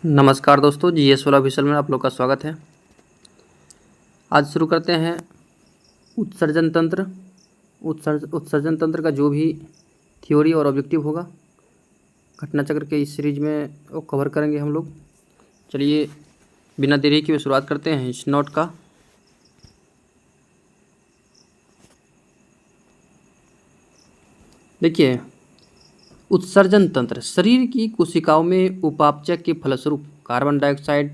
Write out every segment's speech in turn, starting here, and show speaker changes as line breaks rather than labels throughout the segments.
नमस्कार दोस्तों, जीएस वाला ऑफिशियल में आप लोग का स्वागत है। आज शुरू करते हैं उत्सर्जन तंत्र। उत्सर्जन तंत्र का जो भी थ्योरी और ऑब्जेक्टिव होगा घटना चक्र के इस सीरीज में वो कवर करेंगे हम लोग। चलिए बिना देरी के शुरुआत करते हैं इस नोट का। देखिए, उत्सर्जन तंत्र शरीर की कोशिकाओं में उपापचय के फलस्वरूप कार्बन डाइऑक्साइड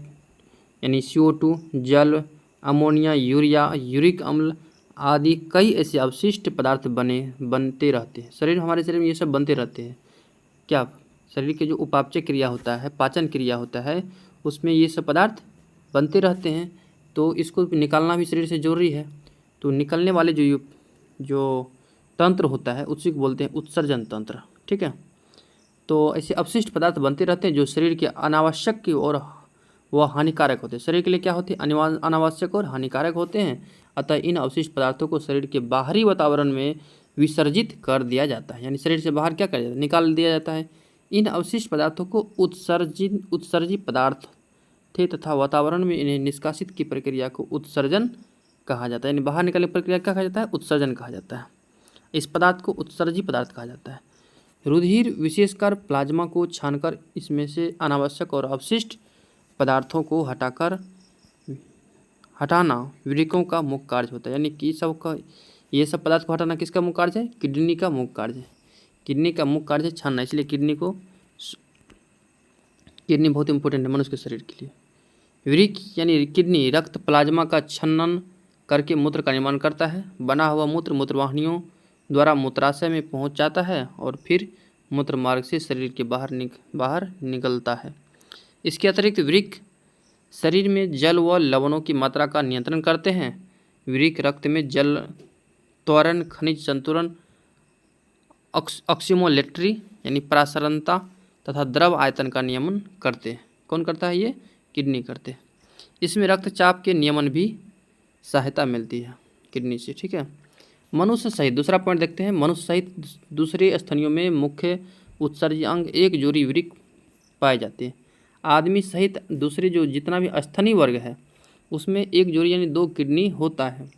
यानी CO2, जल, अमोनिया, यूरिया, यूरिक अम्ल आदि कई ऐसे अवशिष्ट पदार्थ बनते रहते हैं। हमारे शरीर में ये सब बनते रहते हैं। क्या शरीर के जो उपापचय क्रिया होता है, पाचन क्रिया होता है, उसमें ये सब पदार्थ बनते रहते हैं। तो इसको निकालना भी शरीर से जरूरी है। तो निकलने वाले जो तंत्र होता है उसी को बोलते हैं उत्सर्जन तंत्र। ठीक है। तो ऐसे अवशिष्ट पदार्थ बनते रहते हैं जो शरीर के अनावश्यक की और वह हानिकारक होते हैं। शरीर के लिए क्या होते हैं? अनावश्यक और हानिकारक होते हैं। अतः इन अवशिष्ट पदार्थों को शरीर के बाहरी वातावरण में विसर्जित कर दिया जाता है। यानी शरीर से बाहर क्या कर जाता है? निकाल दिया जाता है। इन अवशिष्ट पदार्थों को उत्सर्जित पदार्थ थे तथा वातावरण में इन्हें निष्कासित की प्रक्रिया को उत्सर्जन कहा जाता है। यानी बाहर निकलने की प्रक्रिया क्या कहा जाता है? उत्सर्जन कहा जाता है। इस पदार्थ को उत्सर्जित पदार्थ कहा जाता है। रुधिर विशेषकर प्लाज्मा को छानकर इसमें से अनावश्यक और अवशिष्ट पदार्थों को हटाना वृक्कों का मुख्य कार्य होता है। यानी कि ये सब पदार्थ को हटाना किसका मुख्य कार्य है? किडनी का मुख्य कार्य है। किडनी का मुख्य कार्य है छानना। इसलिए किडनी बहुत इंपॉर्टेंट है मनुष्य के शरीर के लिए। वृक्क यानी किडनी रक्त प्लाज्मा का छनन करके मूत्र का निर्माण करता है। बना हुआ मूत्र मूत्रवाहिनियों द्वारा मूत्राशय में पहुंच जाता है और फिर मूत्र मार्ग से शरीर के बाहर निकलता है। इसके अतिरिक्त वृक्क शरीर में जल व लवणों की मात्रा का नियंत्रण करते हैं। वृक्क रक्त में जल त्वरण, खनिज संतुलन, ऑक्सीमोलेट्री यानी प्रसारणता तथा द्रव आयतन का नियमन करते हैं। कौन करता है? ये किडनी करते हैं। इसमें रक्तचाप के नियमन भी सहायता मिलती है किडनी से। ठीक है। मनुष्य सहित दूसरा पॉइंट देखते हैं। मनुष्य सहित दूसरे स्तनियों में मुख्य उत्सर्जी अंग एक जोड़ी वृक्क पाए जाते हैं। आदमी सहित दूसरे जो जितना भी स्तनीय वर्ग है उसमें एक जोड़ी यानी 2 किडनी होता है।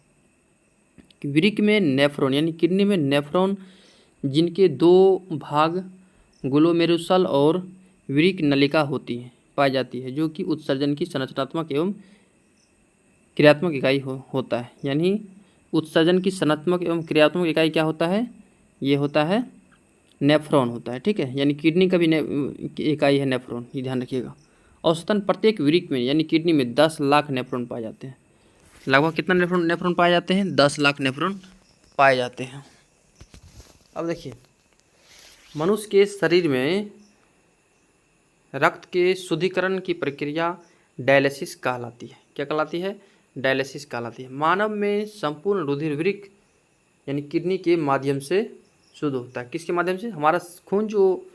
वृक्क में नेफ्रॉन यानी किडनी में नेफ्रॉन जिनके 2 भाग ग्लोमेरुलस और वृक्क नलिका होती है पाई जाती है, जो कि उत्सर्जन की संरचनात्मक एवं क्रियात्मक इकाई होता है। यानी उत्सर्जन की संरचनात्मक एवं क्रियात्मक इकाई क्या होता है? ये होता है नेफ्रॉन होता है। ठीक है। यानी किडनी का भी इकाई है नेफ्रॉन, ये ध्यान रखिएगा। औसतन प्रत्येक वृक्क में यानी किडनी में 10 लाख नेफ्रॉन पाए जाते हैं। लगभग कितना नेफ्रॉन पाए जाते हैं? 10 लाख नेफ्रॉन पाए जाते हैं। अब देखिए, मनुष्य के शरीर में रक्त के शुद्धिकरण की प्रक्रिया डायलिसिस कहलाती है। क्या कहलाती है? डायलिसिस कहलाती है। मानव में संपूर्ण रुधिर वृक्क यानी किडनी के माध्यम से शुद्ध होता है। किसके माध्यम से? हमारा खून जो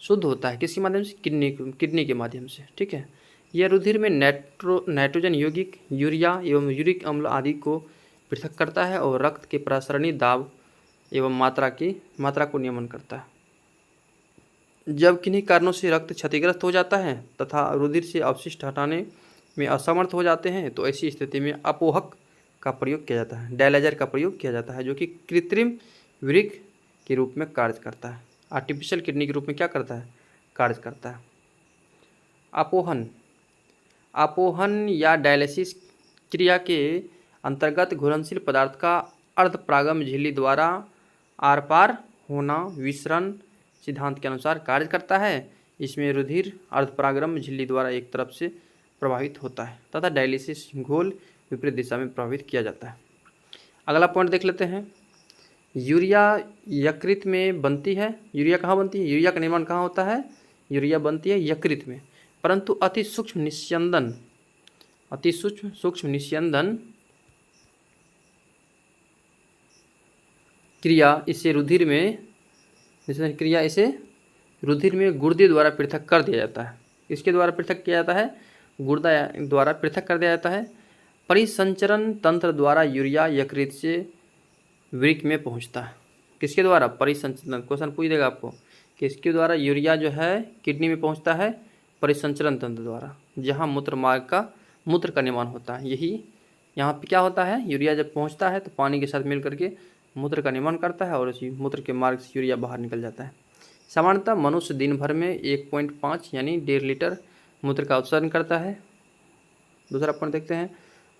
शुद्ध होता है किसके माध्यम से? किडनी के माध्यम से। ठीक है। यह रुधिर में नाइट्रोजन यौगिक, यूरिया एवं यूरिक अम्ल आदि को पृथक करता है और रक्त के प्रसरणी दाब एवं मात्रा को नियमन करता है। जब किन्हीं कारणों से रक्त क्षतिग्रस्त हो जाता है तथा रुधिर से अवशिष्ट हटाने में असमर्थ हो जाते हैं तो ऐसी स्थिति में अपोहक का प्रयोग किया जाता है, डायलाइजर का प्रयोग किया जाता है, जो कि कृत्रिम वृक्क के रूप में कार्य करता है। आर्टिफिशियल किडनी के रूप में क्या करता है? कार्य करता है। अपोहन या डायलिसिस क्रिया के अंतर्गत घुलनशील पदार्थ का अर्धपरागम झिल्ली द्वारा आर पार होना विसरण सिद्धांत के अनुसार कार्य करता है। इसमें रुधिर अर्धपरागम झिल्ली द्वारा एक तरफ से प्रभावित होता है तथा डायलिसिस घोल विपरीत दिशा में प्रभावित किया जाता है। अगला पॉइंट देख लेते हैं। यूरिया यकृत में बनती है। यूरिया कहाँ बनती है? यूरिया का निर्माण कहाँ होता है? यूरिया बनती है यकृत में, परंतु अति सूक्ष्म निस्यंदन क्रिया इसे रुधिर में गुर्दे द्वारा पृथक कर दिया जाता है। इसके द्वारा पृथक किया जाता है? गुर्दा द्वारा पृथक कर दिया जाता है। परिसंचरण तंत्र द्वारा यूरिया यकृत से वृक्क में पहुंचता है। किसके द्वारा? परिसंचरण। क्वेश्चन पूछ देगा आपको, किसके द्वारा यूरिया जो है किडनी में पहुंचता है? परिसंचरण तंत्र द्वारा, जहाँ मूत्र का निर्माण होता है। यही यहाँ पे क्या होता है, यूरिया जब पहुँचता है तो पानी के साथ मिल करके मूत्र का निर्माण करता है और उसी मूत्र के मार्ग से यूरिया बाहर निकल जाता है। सामान्यतः मनुष्य दिन भर में 1.5 यानी 1.5 लीटर मूत्र का उत्सर्जन करता है। दूसरा पॉइंट देखते हैं,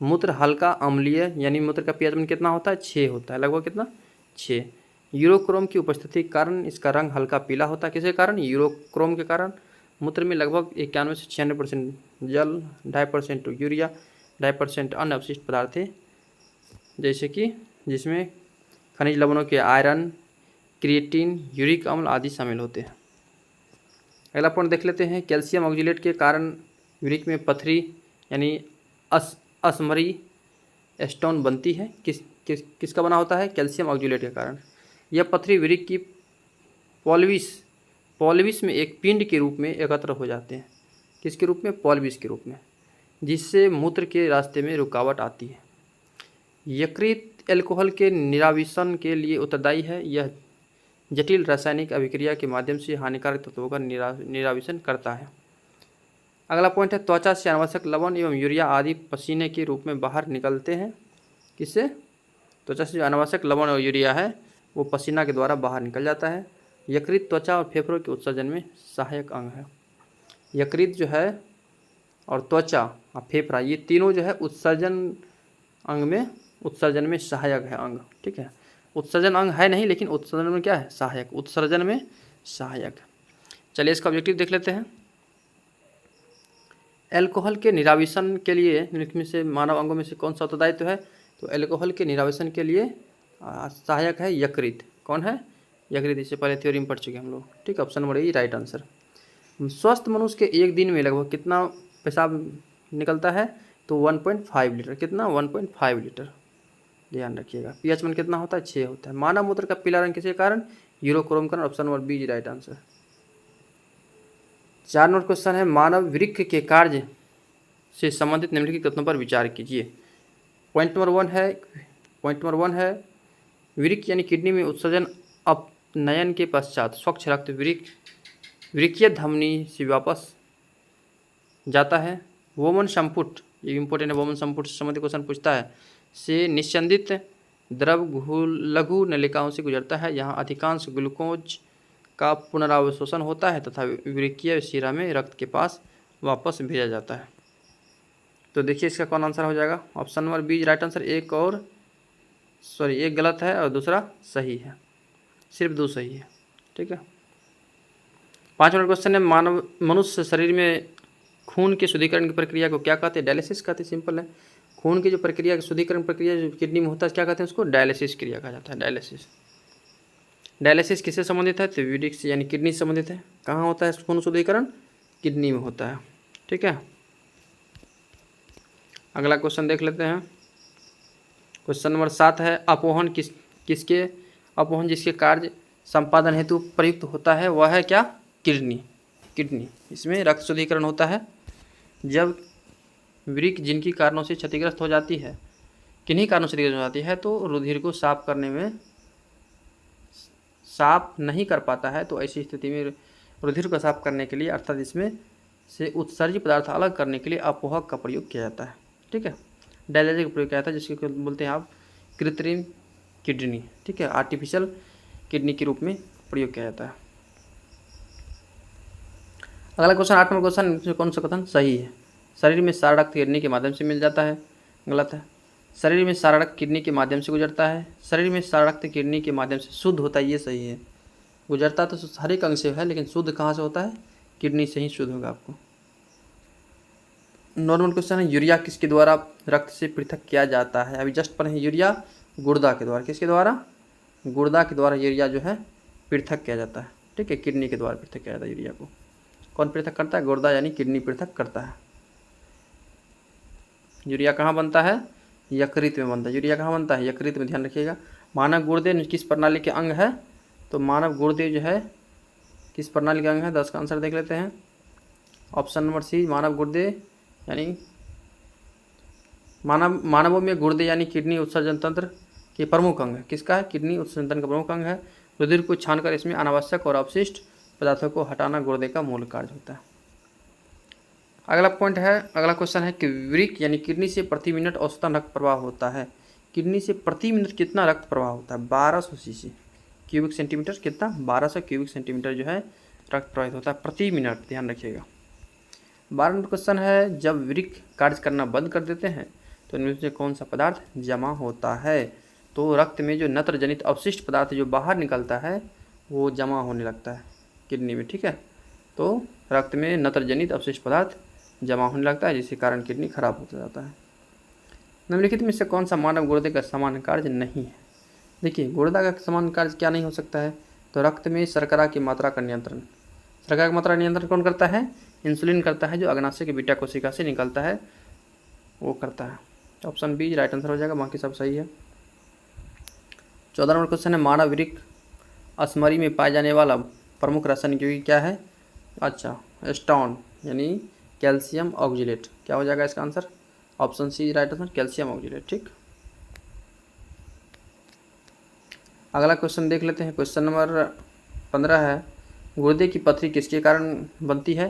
मूत्र हल्का अम्लीय यानी मूत्र का pH मान कितना होता है, 6 होता है, लगभग कितना, 6। यूरोक्रोम की उपस्थिति के कारण इसका रंग हल्का पीला होता है। किसके कारण, यूरोक्रोम के कारण। मूत्र में लगभग 91 से 96% जल, 2.5% यूरिया, 2.5% अन्य अवशिष्ट पदार्थ है, जैसे कि जिसमें खनिज लवणों के आयरन, क्रिएटिन, यूरिक अम्ल आदि शामिल होते हैं। अगला पॉइंट देख लेते हैं, कैल्शियम ऑक्जेलेट के कारण यूरिक में पथरी यानी असमरी स्टोन बनती है। किसका बना होता है, कैल्शियम ऑक्जेलेट के कारण। यह पथरी यूरिक की पॉलिविस में एक पिंड के रूप में एकत्र हो जाते हैं। किसके रूप में, पॉलिविस के रूप में, जिससे मूत्र के रास्ते में रुकावट आती है। यकृत एल्कोहल के निराविशन के लिए उत्तरदायी है। यह जटिल रासायनिक अभिक्रिया के माध्यम से हानिकारक तत्वों का निराविशन करता है। अगला पॉइंट है, त्वचा से अनावश्यक लवण एवं यूरिया आदि पसीने के रूप में बाहर निकलते हैं। किससे, त्वचा से जो अनावश्यक लवण और यूरिया है वो पसीना के द्वारा बाहर निकल जाता है। यकृत त्वचा और फेफड़ों के उत्सर्जन में सहायक अंग है। यकृत जो है और त्वचा और फेफड़ा, ये तीनों जो है उत्सर्जन में सहायक है अंग। ठीक है, उत्सर्जन अंग है नहीं, लेकिन उत्सर्जन में क्या है, सहायक, उत्सर्जन में सहायक। चलिए इसका ऑब्जेक्टिव देख लेते हैं। एल्कोहल के निराविशन के लिए निम्नलिखित में से मानव अंगों में से कौन सा उत्तरदायित्व है, तो एल्कोहल के निराविशन के लिए सहायक है यकृत। कौन है, यकृत। इससे पहले थ्योरी में पढ़ चुके हम लोग। ठीक, option number A right answer. स्वस्थ मनुष्य के एक दिन में लगभग कितना पेशाब निकलता है, तो 1.5 लीटर। कितना, 1.5 लीटर, ध्यान रखिएगा। pH मान कितना होता है, 6 होता है। मानव मूत्र का पीला रंग किसके कारण, यूरोक्रोम कारण। Option number B right answer. 4 number question है, मानव वृक्क के कार्य से संबंधित निम्नलिखित तथ्यों पर विचार कीजिए। पॉइंट नंबर वन है वृक्क यानी किडनी में उत्सर्जन अपनयन के पश्चात स्वच्छ रक्त वृक्कीय धमनी से वापस जाता है। वोमन संपुट, ये इम्पोर्टेंट है, वोमन संपुट से संबंधित क्वेश्चन पूछता है, से निस्यंदित द्रव लघु नलिकाओं से गुजरता है। यहाँ अधिकांश ग्लूकोज का पुनरावशोषण होता है तथा वृक्कीय शिरा में रक्त के पास वापस भेजा जाता है। तो देखिए इसका कौन आंसर हो जाएगा, option number B right answer. एक गलत है और दूसरा सही है, सिर्फ 2 सही है। ठीक है, 5 नंबर क्वेश्चन है, मनुष्य शरीर में खून के शुद्धिकरण की प्रक्रिया को क्या कहते हैं, डायलिसिस कहते हैं। सिंपल है, खून की जो प्रक्रिया की शुद्धिकरण प्रक्रिया जो किडनी में होता है क्या कहते हैं, उसको डायलिसिस क्रिया कहा जाता है। डायलिसिस किससे संबंधित है, तो यूरिक से यानी किडनी से संबंधित है। कहाँ होता है खून शुद्धिकरण, किडनी में होता है। ठीक है, अगला क्वेश्चन देख लेते हैं। क्वेश्चन नंबर 7 है, अपोहन अपोहन जिसके कार्य संपादन हेतु प्रयुक्त होता है वह है क्या, किडनी। इसमें रक्त शुद्धिकरण होता है। जब वृक्क जिनकी कारणों से क्षतिग्रस्त हो जाती है, किन्हीं कारणों से क्षतिग्रस्त हो जाती है, तो रुधिर को साफ करने में साफ नहीं कर पाता है, तो ऐसी स्थिति में रुधिर को साफ करने के लिए अर्थात इसमें से उत्सर्जित पदार्थ अलग करने के लिए अपोहक का प्रयोग किया जाता है। ठीक है, डायलिसिस का प्रयोग किया जाता है, जिसको बोलते हैं आप कृत्रिम किडनी। ठीक है, आर्टिफिशियल किडनी के रूप में प्रयोग किया जाता है। अगला क्वेश्चन 8 नंबर क्वेश्चन, इसमें कौन सा कथन सही है, शरीर में सारा रक्त किडनी के माध्यम से मिल जाता है। गलत है, शरीर में सारा रक्त किडनी के माध्यम से गुजरता है। शरीर में सारा रक्त किडनी के माध्यम से शुद्ध होता है, ये सही है। गुजरता तो हर एक अंग से है, लेकिन शुद्ध कहाँ से होता है, किडनी से ही शुद्ध होगा आपको। नॉर्मल क्वेश्चन है, यूरिया किसके द्वारा रक्त से पृथक किया जाता है। अभी जस्ट पढ़े यूरिया गुर्दा के द्वारा। किसके द्वारा, गुर्दा के द्वारा यूरिया जो है पृथक किया जाता है। ठीक है, किडनी के द्वारा पृथक किया जाता है यूरिया को। कौन पृथक करता है, गुर्दा यानी किडनी पृथक करता है। यूरिया कहाँ बनता है, यकृत में बनता है। यूरिया कहाँ बनता है, यकृत में, ध्यान रखिएगा। मानव गुर्दे किस प्रणाली के अंग है, तो मानव गुर्दे जो है किस प्रणाली का अंग है। 10 का आंसर देख लेते हैं। ऑप्शन नंबर सी, मानव गुर्दे यानी मानवों में गुर्दे यानी किडनी उत्सर्जन तंत्र के प्रमुख अंग है। किसका है, किडनी उत्सर्जन तंत्र का प्रमुख अंग है। रुधिर को छानकर इसमें अनावश्यक और अपशिष्ट पदार्थों को हटाना गुर्दे का मूल कार्य होता है। अगला पॉइंट है, अगला क्वेश्चन है कि वृक्क यानी किडनी से प्रति मिनट औसतन रक्त प्रवाह होता है। किडनी से प्रति मिनट कितना रक्त प्रवाह होता है? 1200 सीसी क्यूबिक सेंटीमीटर, कितना? 1200 क्यूबिक सेंटीमीटर जो है रक्त प्रवाहित होता है प्रति मिनट, ध्यान रखिएगा। 12 नंबर क्वेश्चन है, जब वृक्क कार्य करना बंद कर देते हैं तो इनमें से कौन सा पदार्थ जमा होता है? तो रक्त में जो नत्र जनित अवशिष्ट पदार्थ जो बाहर निकलता है वो जमा होने लगता है किडनी में, ठीक है। तो रक्त में नत्र जनित अवशिष्ट पदार्थ जमा होने लगता है, जिसके कारण किडनी खराब होता जाता है। निम्नलिखित में से कौन सा मानव गुर्दे का समान कार्य नहीं है? देखिए, गुर्दा का समान कार्य क्या नहीं हो सकता है? तो रक्त में शर्करा की मात्रा का नियंत्रण। शर्करा की मात्रा नियंत्रण कौन करता है? इंसुलिन करता है, जो अग्नाशय के बीटा कोशिका से निकलता है वो करता है। ऑप्शन बी राइट आंसर हो जाएगा, बाकी सब सही है। 14 नंबर क्वेश्चन है, मानव वृक्क असमरी में पाए जाने वाला प्रमुख रासायनिक यौगिक क्या है? अच्छा, स्टोन यानी कैल्शियम ऑक्जेलेट। क्या हो जाएगा इसका answer? Option C right answer, calcium oxalate, ठीक। अगला क्वेश्चन देख लेते हैं, क्वेश्चन नंबर 15 है, गुर्दे की पथरी किसके कारण बनती है?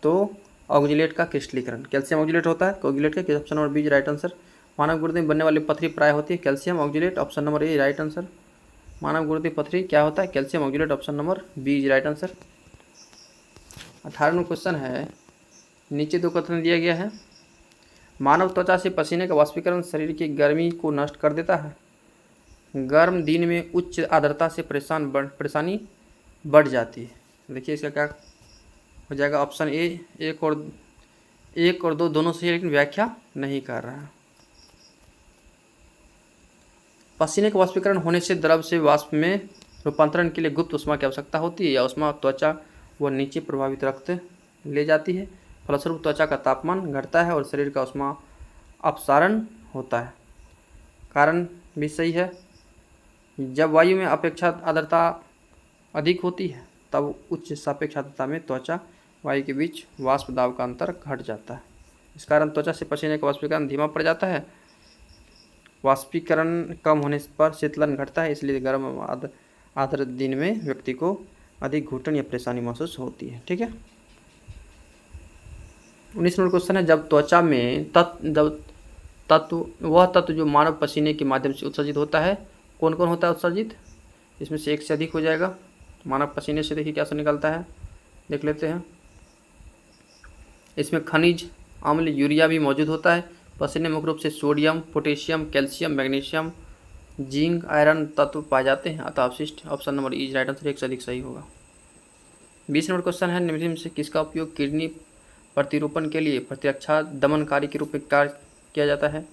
तो ऑक्जेलेट का क्रिस्टलीकरण, कैल्शियम ऑक्जेलेट होता है ऑक्जेलेट का। Option number B right answer. मानव गुर्दे में बनने वाली पथरी प्राय होती है calcium oxalate, option number A right answer. मानव गुर्दे पथरी क्या होता है? Calcium oxalate, option number B right answer. 18 number question है, नीचे दो कथन दिया गया है, मानव त्वचा से पसीने का वाष्पीकरण शरीर की गर्मी को नष्ट कर देता है। गर्म दिन में उच्च आर्द्रता से परेशानी बढ़ जाती है। देखिए इसका क्या हो जाएगा? ऑप्शन ए, एक और दो दोनों सही, लेकिन व्याख्या नहीं कर रहा है। पसीने का वाष्पीकरण होने से द्रव से वाष्प में रूपांतरण के लिए गुप्त ऊष्मा की आवश्यकता होती है। यह ऊष्मा त्वचा व नीचे प्रभावित रक्त ले जाती है, फलस्वरूप त्वचा का तापमान घटता है और शरीर का ऊष्मा अपसारण होता है। कारण भी सही है, जब वायु में अपेक्षाकृत आर्द्रता अधिक होती है तब उच्च सापेक्ष आर्द्रता में त्वचा वायु के बीच वाष्प दाब का अंतर घट जाता है। इस कारण त्वचा से पसीने का वाष्पीकरण धीमा पड़ जाता है। वाष्पीकरण कम होने पर शीतलन घटता है, इसलिए गर्म आर्द्र दिन में व्यक्ति को अधिक घुटन या परेशानी महसूस होती है, ठीक है। 19 नंबर क्वेश्चन है, जब त्वचा में वह तत्व जो मानव पसीने के माध्यम से उत्सर्जित होता है, कौन कौन होता है उत्सर्जित? इसमें से एक से अधिक हो जाएगा। मानव पसीने से देखिए क्या सब निकलता है, देख लेते हैं। इसमें खनिज अम्ल यूरिया भी मौजूद होता है। पसीने मुख्य रूप से sodium, potassium, calcium, magnesium, zinc, iron तत्व पाए जाते हैं, अतः अवशिष्ट ऑप्शन नंबर ई राइट आंसर, एक से अधिक सही होगा। 20 नंबर क्वेश्चन है, निम्नलिखित में से किसका उपयोग किडनी प्रतिरूपण के लिए प्रतिरक्षा दमनकारी के रूप में कार्य किया जाता है?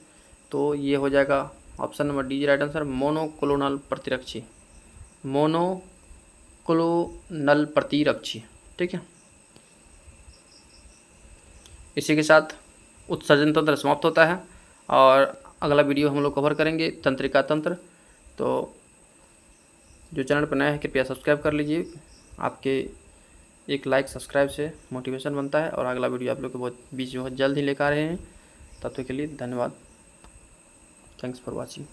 तो ये हो जाएगा option number D right answer, monoclonal प्रतिरक्षी, मोनोक्लोनल प्रतिरक्षी, ठीक है। इसी के साथ उत्सर्जन तंत्र समाप्त होता है और अगला वीडियो हम लोग कवर करेंगे तंत्रिका तंत्र। तो जो चैनल पर नया है कृपया सब्सक्राइब कर लीजिए, आपके एक लाइक सब्सक्राइब से मोटिवेशन बनता है और अगला वीडियो आप लोग को बहुत जल्द ही लेकर आ रहे हैं। तब तक के लिए धन्यवाद, थैंक्स फॉर वॉचिंग।